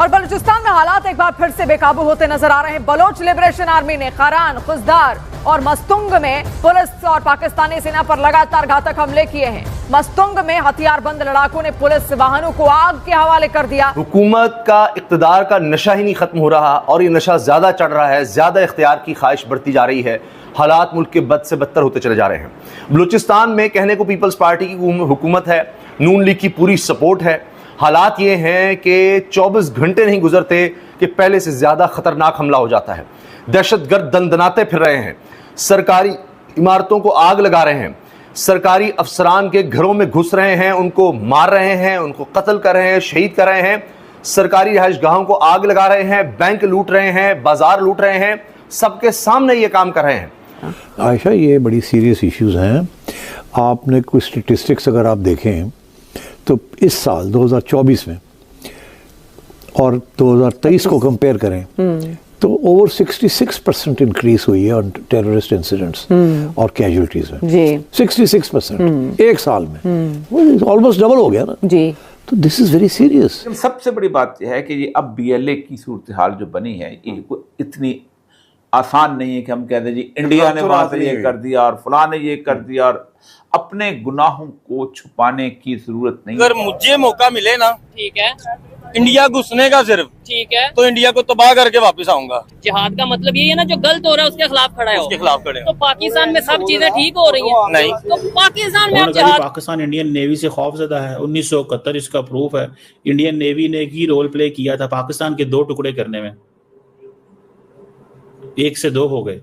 और बलूचिस्तान में हालात एक बार फिर से बेकाबू होते नजर आ रहे हैं। बलोच लिबरेशन आर्मी ने खारान, खुजदार और मस्तुंग में पुलिस और पाकिस्तानी सेना पर लगातार घातक हमले किए हैं। मस्तुंग में हथियारबंद लड़ाकों ने पुलिस वाहनों को आग के हवाले कर दिया। हुकूमत का इक़्तिदार का नशा ही नहीं खत्म हो रहा और ये नशा ज्यादा चढ़ रहा है, ज्यादा इख्तियार की ख्वाहिश बढ़ती जा रही है। हालात मुल्क के बद से बदतर होते चले जा रहे हैं। बलूचिस्तान में कहने को पीपल्स पार्टी की हुकूमत है, नून लीग की पूरी सपोर्ट है। हालात ये हैं कि 24 घंटे नहीं गुजरते कि पहले से ज्यादा खतरनाक हमला हो जाता है। दहशतगर्द दंदनाते फिर रहे हैं, सरकारी इमारतों को आग लगा रहे हैं, सरकारी अफसरान के घरों में घुस रहे हैं, उनको मार रहे हैं, उनको कत्ल कर रहे हैं, शहीद कर रहे हैं, सरकारी रिहाइशगाहों को आग लगा रहे हैं, बैंक लूट रहे हैं, बाजार लूट रहे हैं, सबके सामने ये काम कर रहे हैं। आयशा, ये बड़ी सीरियस इश्यूज हैं। आपने कुछ स्टेटिस्टिक्स अगर आप देखें तो इस साल 2024 में और 2023 को कंपेयर करें तो ओवर 66% इंक्रीज हुई है ऑन टेररिस्ट इंसिडेंट्स और कैजुअलिटीज में जी। 66% एक साल में, ऑलमोस्ट डबल हो गया ना जी। तो दिस इज वेरी सीरियस। सबसे बड़ी बात यह है कि ये अब BLA की सूरत हाल जो बनी है ये इतनी आसान नहीं है कि हम कह दें जी इंडिया ने वहां से ये कर दिया और फलां ने ये कर दिया, और अपने गुनाहों को छुपाने की जरूरत नहीं। अगर मुझे मौका मिले ना, ठीक है, इंडिया घुसने का सिर्फ, ठीक है, तो इंडिया को तबाह करके वापस आऊंगा। जिहाद का मतलब ये है ना, जो गलत हो रहा है उसके खिलाफ खड़ा है, उसके खिलाफ खड़े। तो पाकिस्तान में सब चीजें ठीक हो रही हैं? नहीं, तो पाकिस्तान में अब जिहाद। पाकिस्तान इंडियन नेवी से खौफजदा है। 1971 इसका प्रूफ है। इंडियन नेवी ने की रोल प्ले किया था पाकिस्तान के 2 टुकड़े करने में, 1 से 2 हो गए।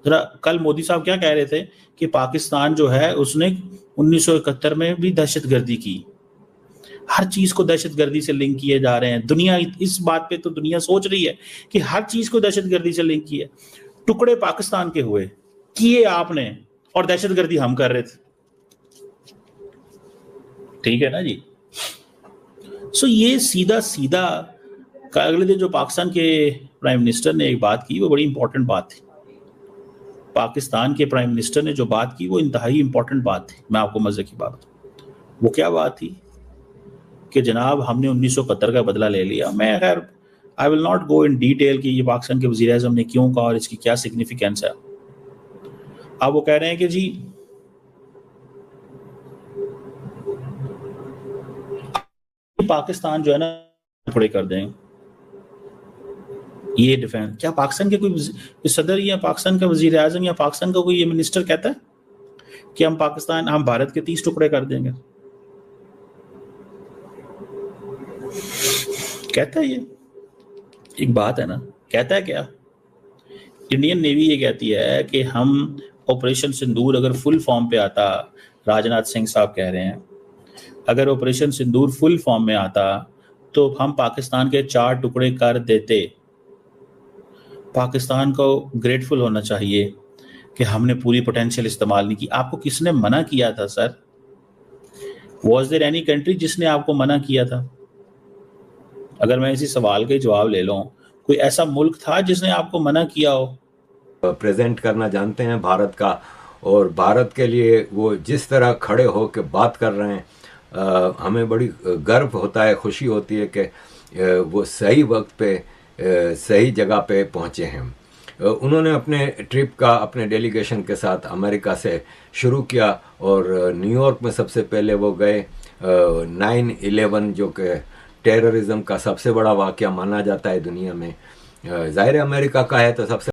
जरा कल मोदी साहब क्या कह रहे थे कि पाकिस्तान जो है उसने 1971 में भी दहशतगर्दी की। हर चीज को दहशतगर्दी से लिंक किए जा रहे हैं। दुनिया इस बात पे तो दुनिया सोच रही है कि हर चीज को दहशतगर्दी से लिंक किए। टुकड़े पाकिस्तान के हुए, किए आपने, और दहशतगर्दी हम कर रहे थे। ठीक है ना जी। सो ये सीधा सीधा अगले दिन जो पाकिस्तान के प्राइम मिनिस्टर ने एक बात की, वो बड़ी इंपॉर्टेंट बात थी। पाकिस्तान के प्राइम मिनिस्टर ने जो बात की वो इंतहाई इंपॉर्टेंट बात थी। मैं आपको मजे की बात बताऊं, वो क्या बात थी कि जनाब हमने 1971 का बदला ले लिया। मैं खैर I will not go in detail कि ये पाकिस्तान के वज़ीर आज़म ने क्यों कहा और इसकी क्या सिग्निफिकेंस है। अब वो कह रहे हैं कि जी पाकिस्तान जो है ना टुकड़े कर दें, ये डिफेंस। क्या पाकिस्तान के कोई सदर या पाकिस्तान का वजीर आजम या पाकिस्तान का कोई ये मिनिस्टर कहता है कि हम भारत के 30 टुकड़े कर देंगे? कहता है ये? एक बात है ना, कहता है क्या? इंडियन नेवी ये कहती है कि हम ऑपरेशन सिंदूर अगर फुल फॉर्म पे आता, राजनाथ सिंह साहब कह रहे हैं, अगर ऑपरेशन सिंदूर फुल फॉर्म में आता तो हम पाकिस्तान के 4 टुकड़े कर देते। पाकिस्तान को ग्रेटफुल होना चाहिए कि हमने पूरी पोटेंशियल इस्तेमाल नहीं की। आपको किसने मना किया था sir? Was there any country जिसने आपको मना किया था? अगर मैं इसी सवाल के जवाब ले लूं, कोई ऐसा मुल्क था जिसने आपको मना किया हो? प्रेजेंट करना जानते हैं भारत का, और भारत के लिए वो जिस तरह खड़े हो के बात कर रहे हैं, हमें बड़ी गर्व होता है, खुशी होती है कि वो सही वक्त पे सही जगह पे पहुँचे हैं। उन्होंने अपने ट्रिप का अपने डेलीगेशन के साथ अमेरिका से शुरू किया और न्यूयॉर्क में सबसे पहले वो गए। 9/11 जो कि टेररिज्म का सबसे बड़ा वाक़या माना जाता है दुनिया में, ज़ाहिर अमेरिका का है तो सबसे